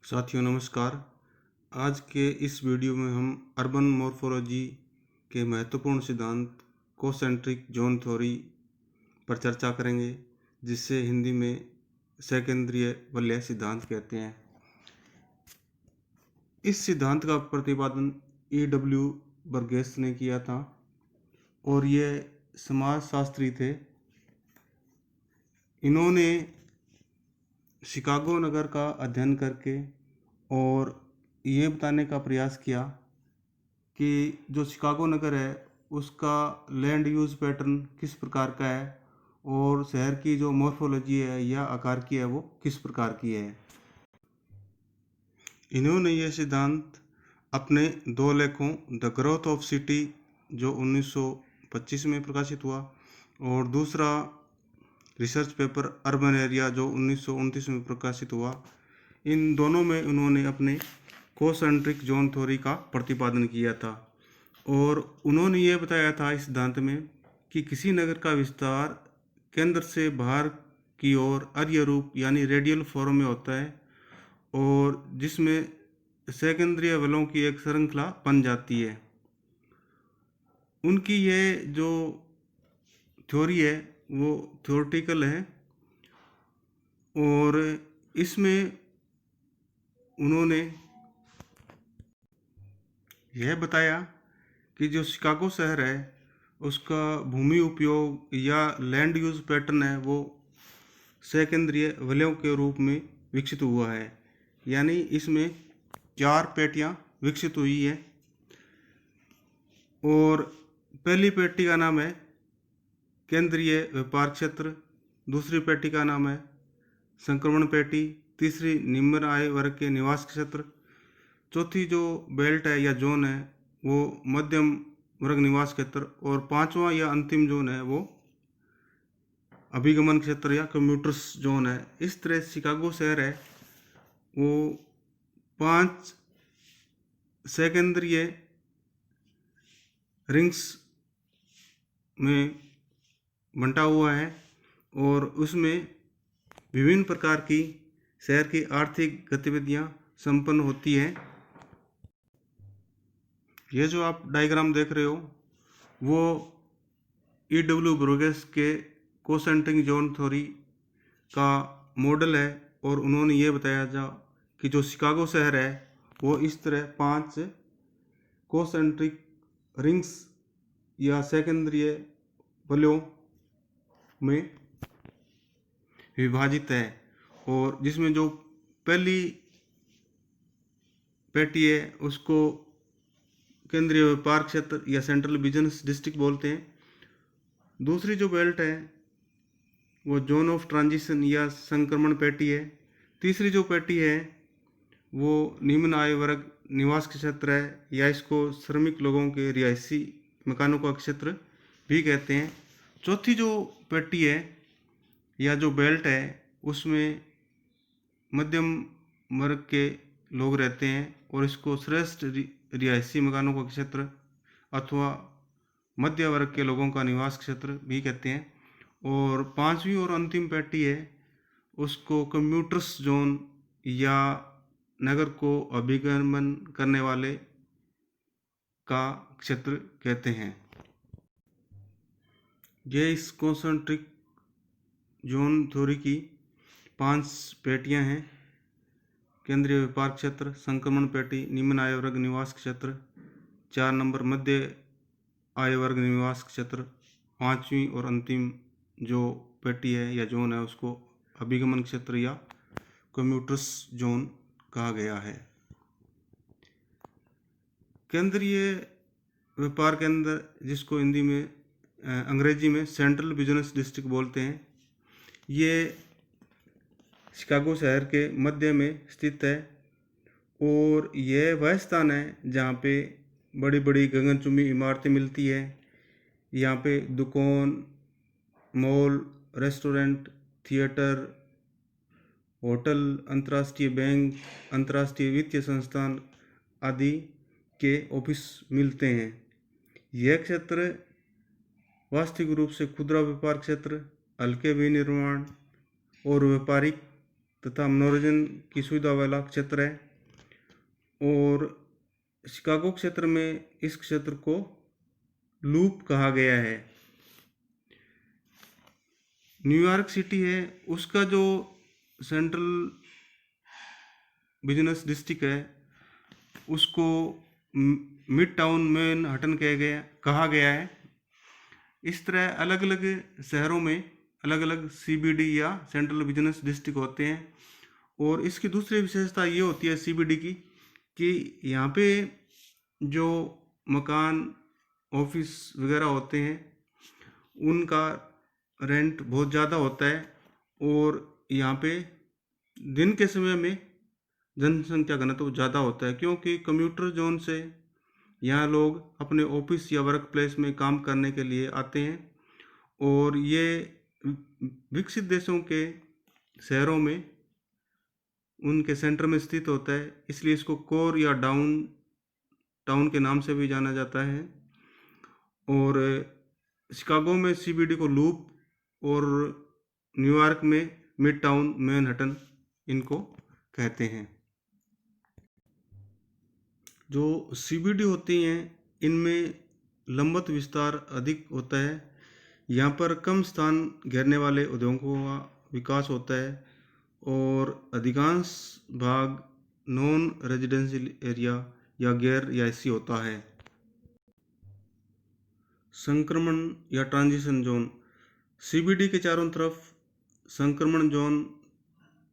साथियों नमस्कार। आज के इस वीडियो में हम अर्बन मॉर्फोलॉजी के महत्वपूर्ण सिद्धांत कोसेंट्रिक जोन थ्योरी पर चर्चा करेंगे, जिसे हिंदी में सेकेंद्रीय वलय सिद्धांत कहते हैं। इस सिद्धांत का प्रतिपादन E.W. बर्गेस ने किया था और ये समाजशास्त्री थे। इन्होंने शिकागो नगर का अध्ययन करके और ये बताने का प्रयास किया कि जो शिकागो नगर है उसका लैंड यूज़ पैटर्न किस प्रकार का है और शहर की जो मॉर्फोलॉजी है या आकार की है वो किस प्रकार की है। इन्होंने ये सिद्धांत अपने दो लेखों द ग्रोथ ऑफ सिटी जो 1925 में प्रकाशित हुआ और दूसरा रिसर्च पेपर अर्बन एरिया जो 1929 में प्रकाशित हुआ, इन दोनों में उन्होंने अपने कोसेंट्रिक जोन थ्योरी का प्रतिपादन किया था। और उन्होंने ये बताया था इस सिद्धांत में कि किसी नगर का विस्तार केंद्र से बाहर की ओर अर्य रूप यानी रेडियल फॉर्म में होता है और जिसमें सेकेंद्रीय वलयों की एक श्रृंखला बन जाती है। उनकी ये जो थ्योरी है वो थ्योरेटिकल है और इसमें उन्होंने यह बताया कि जो शिकागो शहर है उसका भूमि उपयोग या लैंड यूज पैटर्न है वो सेकेंद्रीय वलयों के रूप में विकसित हुआ है, यानी इसमें 4 पेटियां विकसित हुई है। और पहली पेटी का नाम है केंद्रीय व्यापार क्षेत्र, दूसरी पेटी का नाम है संक्रमण पेटी, तीसरी निम्न आय वर्ग के निवास क्षेत्र, चौथी जो बेल्ट है या जोन है वो मध्यम वर्ग निवास क्षेत्र और पांचवा या अंतिम जोन है वो अभिगमन क्षेत्र या कम्यूटर्स जोन है। इस तरह शिकागो शहर है वो 5 सेकेंद्रीय रिंग्स में बंटा हुआ है और उसमें विभिन्न प्रकार की शहर की आर्थिक गतिविधियां संपन्न होती हैं। ये जो आप डायग्राम देख रहे हो वो E.W. बर्गेस के कोसेंट्रिक जोन थ्योरी का मॉडल है और उन्होंने ये बताया था कि जो शिकागो शहर है वो इस तरह 5 कोसेंट्रिक रिंग्स या सेकेंद्रीय वलयों में विभाजित है और जिसमें जो पहली पेटी है उसको केंद्रीय व्यापार क्षेत्र या सेंट्रल बिजनेस डिस्ट्रिक्ट बोलते हैं। दूसरी जो बेल्ट है वो जोन ऑफ ट्रांजिशन या संक्रमण पेटी है। तीसरी जो पेटी है वो निम्न आय वर्ग निवास क्षेत्र है या इसको श्रमिक लोगों के रिहायशी मकानों का क्षेत्र भी कहते हैं। चौथी जो पेटी है या जो बेल्ट है उसमें मध्यम वर्ग के लोग रहते हैं और इसको श्रेष्ठ रिहायशी मकानों का क्षेत्र अथवा मध्य वर्ग के लोगों का निवास क्षेत्र भी कहते हैं। और पांचवी और अंतिम पेटी है उसको कम्यूटर्स जोन या नगर को अभिगमन करने वाले का क्षेत्र कहते हैं। ये इस कोसेंट्रिक जोन थ्योरी की 5 पेटियां हैं: केंद्रीय व्यापार क्षेत्र, संक्रमण पेटी, निम्न आय वर्ग निवास क्षेत्र, 4 नंबर मध्य आय वर्ग निवास क्षेत्र, 5वीं और अंतिम जो पेटी है या जोन है उसको अभिगमन क्षेत्र या कम्यूटर्स जोन कहा गया है। केंद्रीय व्यापार केंद्र जिसको हिंदी में अंग्रेजी में सेंट्रल बिजनेस डिस्ट्रिक्ट बोलते हैं, ये शिकागो शहर के मध्य में स्थित है और यह वह स्थान है जहाँ पे बड़ी बड़ी गगनचुंबी इमारतें मिलती है। यहाँ पे दुकान, मॉल, रेस्टोरेंट, थिएटर, होटल, अंतर्राष्ट्रीय बैंक, अंतर्राष्ट्रीय वित्तीय संस्थान आदि के ऑफिस मिलते हैं। यह क्षेत्र वास्तविक रूप से खुदरा व्यापार क्षेत्र, हल्के विनिर्माण और व्यापारिक तथा मनोरंजन की सुविधा वाला क्षेत्र है। और शिकागो क्षेत्र में इस क्षेत्र को लूप कहा गया है। न्यूयॉर्क सिटी है, उसका जो सेंट्रल बिजनेस डिस्ट्रिक्ट है उसको मिड टाउन मैनहट्टन कहा गया है। इस तरह अलग अलग शहरों में अलग अलग सीबीडी या सेंट्रल बिजनेस डिस्ट्रिक्ट होते हैं। और इसकी दूसरी विशेषता ये होती है सीबीडी की कि यहाँ पे जो मकान ऑफिस वगैरह होते हैं उनका रेंट बहुत ज़्यादा होता है। और यहाँ पे दिन के समय में जनसंख्या घनत्व ज़्यादा होता है, क्योंकि कम्यूटर जोन से यहाँ लोग अपने ऑफिस या वर्क प्लेस में काम करने के लिए आते हैं। और ये विकसित देशों के शहरों में उनके सेंटर में स्थित होता है, इसलिए इसको कोर या डाउन टाउन के नाम से भी जाना जाता है। और शिकागो में सीबीडी को लूप और न्यूयॉर्क में मिड टाउन मैनहट्टन इनको कहते हैं। जो सीबीडी होती हैं इनमें लंबवत विस्तार अधिक होता है। यहाँ पर कम स्थान घेरने वाले उद्योगों का विकास होता है और अधिकांश भाग नॉन रेजिडेंशियल एरिया या गैर रिहायशी होता है। संक्रमण या ट्रांजिशन जोन, सीबीडी के चारों तरफ संक्रमण जोन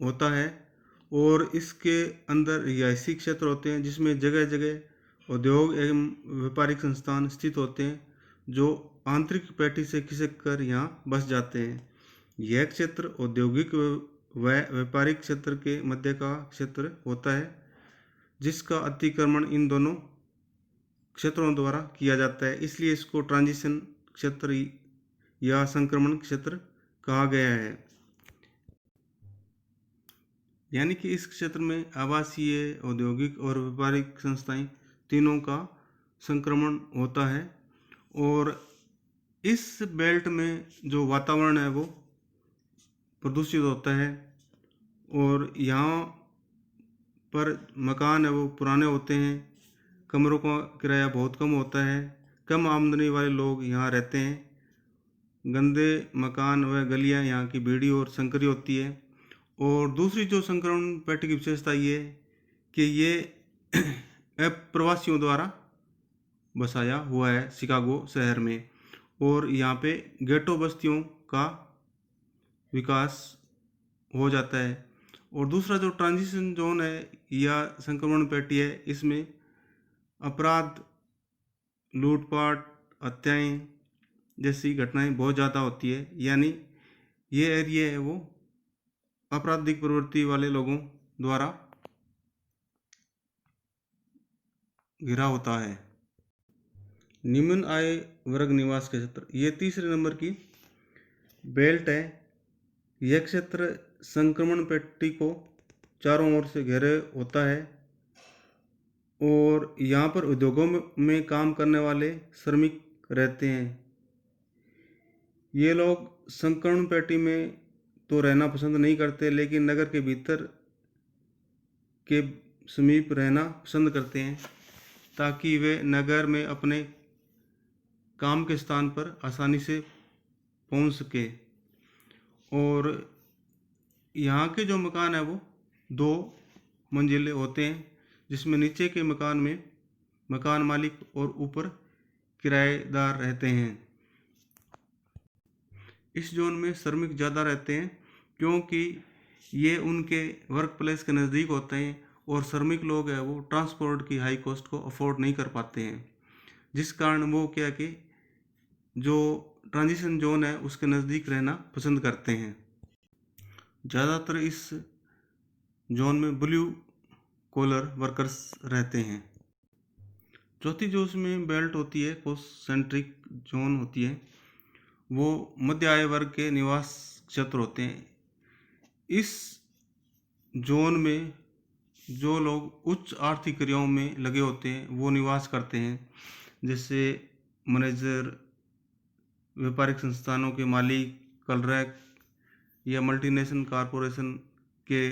होता है और इसके अंदर रिहायशी क्षेत्र होते हैं जिसमें जगह जगह उद्योग एवं व्यापारिक संस्थान स्थित होते हैं जो आंतरिक पैठी से खिसक कर यहाँ बस जाते हैं। यह क्षेत्र औद्योगिक व व्यापारिक क्षेत्र के मध्य का क्षेत्र होता है जिसका अतिक्रमण इन दोनों क्षेत्रों द्वारा किया जाता है, इसलिए इसको ट्रांजिशन क्षेत्र या संक्रमण क्षेत्र कहा गया है। यानी कि इस क्षेत्र में आवासीय, औद्योगिक और व्यापारिक संस्थाएं तीनों का संक्रमण होता है। और इस बेल्ट में जो वातावरण है वो प्रदूषित होता है और यहाँ पर मकान है वो पुराने होते हैं, कमरों का किराया बहुत कम होता है, कम आमदनी वाले लोग यहाँ रहते हैं, गंदे मकान व गलियाँ यहाँ की भीड़ी और संकरी होती है। और दूसरी जो संक्रमण पैठी की विशेषता ये है कि ये अप्रवासियों द्वारा बसाया हुआ है शिकागो शहर में, और यहाँ पे गेटो बस्तियों का विकास हो जाता है। और दूसरा जो ट्रांजिशन जोन है या संक्रमण पैठी है, इसमें अपराध, लूटपाट, हत्याएं जैसी घटनाएं बहुत ज़्यादा होती है। यानी ये एरिया है वो आपराधिक प्रवृत्ति वाले लोगों द्वारा घिरा होता है। निम्न आय वर्ग निवास के क्षेत्र, ये तीसरे नंबर की बेल्ट है। यह क्षेत्र संक्रमण पेटी को चारों ओर से घेरे होता है और यहाँ पर उद्योगों में काम करने वाले श्रमिक रहते हैं। ये लोग संक्रमण पेटी में तो रहना पसंद नहीं करते, लेकिन नगर के भीतर के समीप रहना पसंद करते हैं ताकि वे नगर में अपने काम के स्थान पर आसानी से पहुंच सके। और यहाँ के जो मकान है वो 2 मंजिले होते हैं, जिसमें नीचे के मकान में मकान मालिक और ऊपर किराएदार रहते हैं। इस जोन में श्रमिक ज़्यादा रहते हैं क्योंकि ये उनके वर्क प्लेस के नज़दीक होते हैं और श्रमिक लोग हैं वो ट्रांसपोर्ट की हाई कॉस्ट को अफोर्ड नहीं कर पाते हैं, जिस कारण वो क्या कि जो ट्रांजिशन जोन है उसके नज़दीक रहना पसंद करते हैं। ज़्यादातर इस जोन में ब्लू कॉलर वर्कर्स रहते हैं। चौथी जो उसमें बेल्ट होती है, कोस्ट सेंट्रिक जोन होती है, वो मध्य आय वर्ग के निवास क्षेत्र होते हैं। इस जोन में जो लोग उच्च आर्थिक क्रियाओं में लगे होते हैं वो निवास करते हैं, जैसे मैनेजर, व्यापारिक संस्थानों के मालिक, क्लर्क या मल्टीनेशनल कॉरपोरेशन के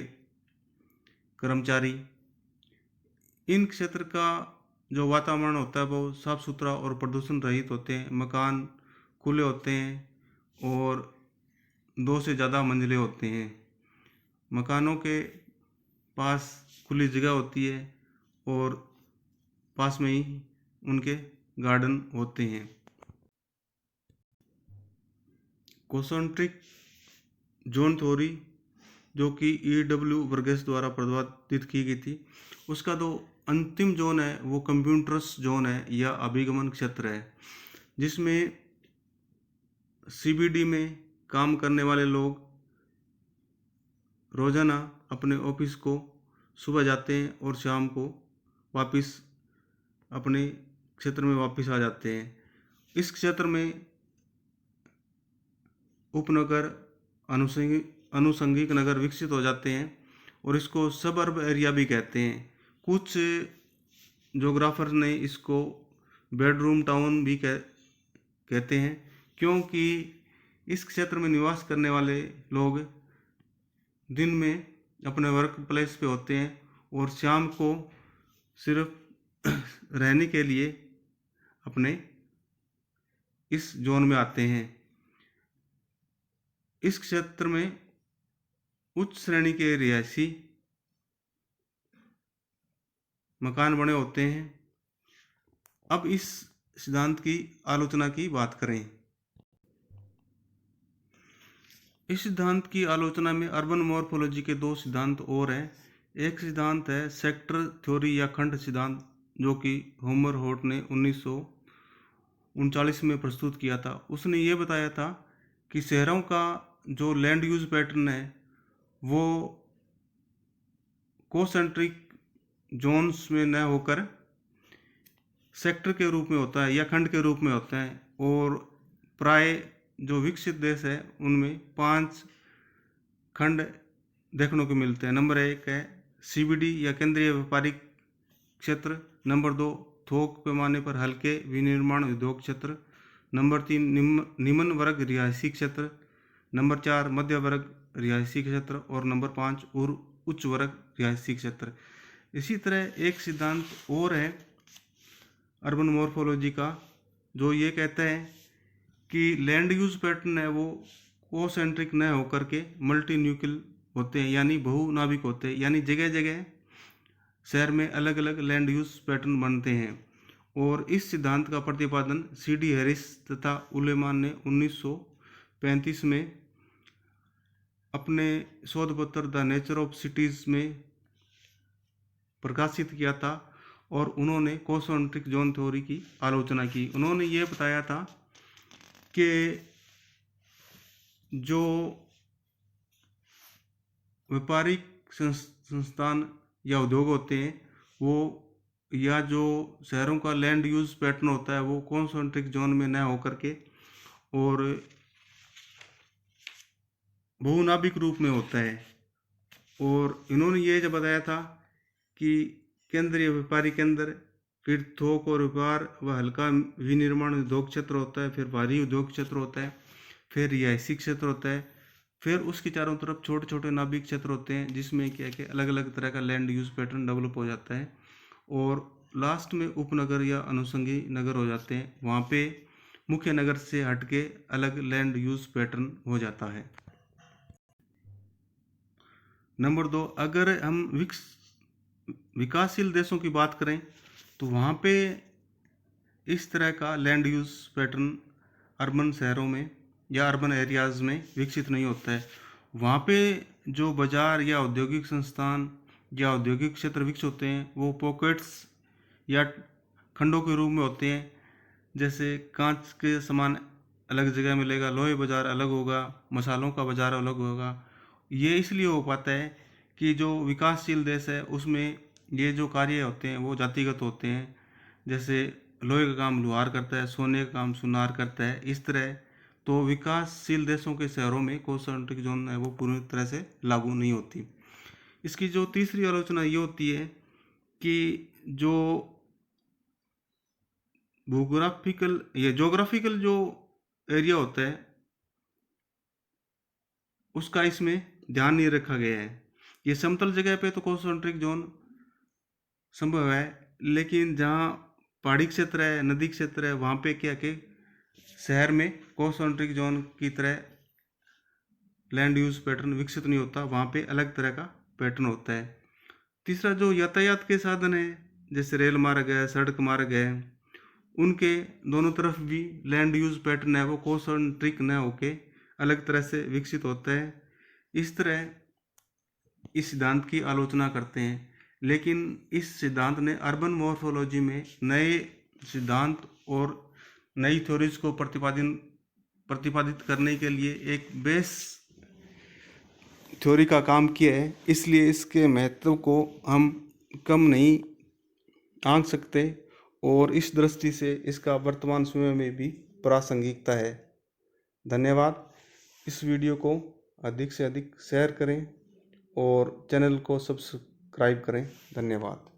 कर्मचारी। इन क्षेत्र का जो वातावरण होता है वो साफ सुथरा और प्रदूषण रहित होते हैं। मकान खुले होते हैं और 2 से ज़्यादा मंजिले होते हैं। मकानों के पास खुली जगह होती है और पास में ही उनके गार्डन होते हैं। कोसेंट्रिक जोन थ्योरी जो कि E.W. वर्गेस द्वारा प्रतिपादित की गई थी, उसका जो अंतिम जोन है वो कंप्यूटर्स जोन है या अभिगमन क्षेत्र है, जिसमें CBD में काम करने वाले लोग रोज़ाना अपने ऑफिस को सुबह जाते हैं और शाम को वापस अपने क्षेत्र में वापस आ जाते हैं। इस क्षेत्र में उपनगर अनुषंगिक नगर विकसित हो जाते हैं और इसको सबअर्ब एरिया भी कहते हैं। कुछ जोग्राफर ने इसको बेडरूम टाउन भी कहते हैं, क्योंकि इस क्षेत्र में निवास करने वाले लोग दिन में अपने वर्क प्लेस पे होते हैं और शाम को सिर्फ रहने के लिए अपने इस जोन में आते हैं। इस क्षेत्र में उच्च श्रेणी के रिहायशी मकान बने होते हैं। अब इस सिद्धांत की आलोचना की बात करें। इस सिद्धांत की आलोचना में अर्बन मॉर्फोलॉजी के 2 सिद्धांत और हैं। एक सिद्धांत है सेक्टर थ्योरी या खंड सिद्धांत, जो कि होमर होट ने 1939 में प्रस्तुत किया था। उसने ये बताया था कि शहरों का जो लैंड यूज पैटर्न है वो कोसेंट्रिक जोन्स में न होकर सेक्टर के रूप में होता है या खंड के रूप में होता है, और प्राय जो विकसित देश है उनमें 5 खंड देखने को मिलते हैं। नंबर 1 है CBD या केंद्रीय व्यापारिक क्षेत्र। नंबर 2 थोक पैमाने पर हल्के विनिर्माण उद्योग क्षेत्र। नंबर 3 निम्न वर्ग रिहायशी क्षेत्र। नंबर 4 मध्य वर्ग रिहायशी क्षेत्र और नंबर 5 उच्च वर्ग रिहायशी क्षेत्र। इसी तरह एक सिद्धांत और है अर्बन मॉर्फोलॉजी का, जो ये कहता है कि लैंड यूज पैटर्न है वो कोसेंट्रिक न होकर के मल्टी न्यूक्लियल होते हैं, यानी बहुनाभिक होते हैं, यानी जगह जगह शहर में अलग अलग लैंड यूज पैटर्न बनते हैं। और इस सिद्धांत का प्रतिपादन C.D. हैरिस तथा उलेमान ने 1935 में अपने शोध पत्र द नेचर ऑफ सिटीज में प्रकाशित किया था और उन्होंने कोसेंट्रिक जोन थ्योरी की आलोचना की। उन्होंने ये बताया था कि जो व्यापारिक संस्थान या उद्योग होते हैं वो या जो शहरों का लैंड यूज पैटर्न होता है वो कोसेंट्रिक जोन में न होकर के और बहुनाभिक रूप में होता है। और इन्होंने ये जब बताया था कि केंद्रीय व्यापारी केंद्र, फिर थोक और व्यापार व हल्का विनिर्माण उद्योग क्षेत्र होता है, फिर भारी उद्योग क्षेत्र होता है, फिर रिहायशी क्षेत्र होता है, फिर उसके चारों तरफ छोटे छोटे नाभिक क्षेत्र होते हैं जिसमें क्या क्या अलग अलग तरह का लैंड यूज पैटर्न डेवलप हो जाता है, और लास्ट में उपनगर या अनुषंगी नगर हो जाते हैं। वहाँ पे मुख्य नगर से हटके अलग लैंड यूज पैटर्न हो जाता है। नंबर 2, अगर हम विकासशील देशों की बात करें तो वहाँ पे इस तरह का लैंड यूज पैटर्न अर्बन शहरों में या अर्बन एरियाज़ में विकसित नहीं होता है। वहाँ पे जो बाज़ार या औद्योगिक संस्थान या औद्योगिक क्षेत्र विकसित होते हैं वो पॉकेट्स या खंडों के रूप में होते हैं। जैसे कांच के सामान अलग जगह मिलेगा, लोहे बाज़ार अलग होगा, मसालों का बाज़ार अलग होगा। ये इसलिए हो पाता है कि जो विकासशील देश है उसमें ये जो कार्य होते हैं वो जातिगत होते हैं। जैसे लोहे का काम लुहार करता है, सोने का काम सुनार करता है, इस तरह। तो विकासशील देशों के शहरों में कोसेंट्रिक जोन है वो पूरी तरह से लागू नहीं होती। इसकी जो तीसरी आलोचना ये होती है कि जो भूग्राफिकल या जोग्राफिकल जो एरिया होता है उसका इसमें ध्यान नहीं रखा गया है। ये समतल जगह पे तो कॉन्सेंट्रिक जोन संभव है, लेकिन जहाँ पहाड़ी क्षेत्र है, नदी क्षेत्र है, वहाँ पे क्या कि शहर में कॉन्सेंट्रिक जोन की तरह लैंड यूज पैटर्न विकसित नहीं होता, वहाँ पे अलग तरह का पैटर्न होता है। तीसरा जो यातायात के साधन है, जैसे रेल मार्ग है, सड़क मार्ग है, उनके दोनों तरफ भी लैंड यूज पैटर्न है वो कॉन्सेंट्रिक न होके अलग तरह से विकसित होता है। इस तरह इस सिद्धांत की आलोचना करते हैं, लेकिन इस सिद्धांत ने अर्बन मॉर्फोलॉजी में नए सिद्धांत और नई थ्योरीज को प्रतिपादित करने के लिए एक बेस थ्योरी का काम किया है। इसलिए इसके महत्व को हम कम नहीं आंक सकते और इस दृष्टि से इसका वर्तमान समय में भी प्रासंगिकता है। धन्यवाद। इस वीडियो को अधिक से अधिक शेयर करें और चैनल को सब्सक्राइब करें। धन्यवाद।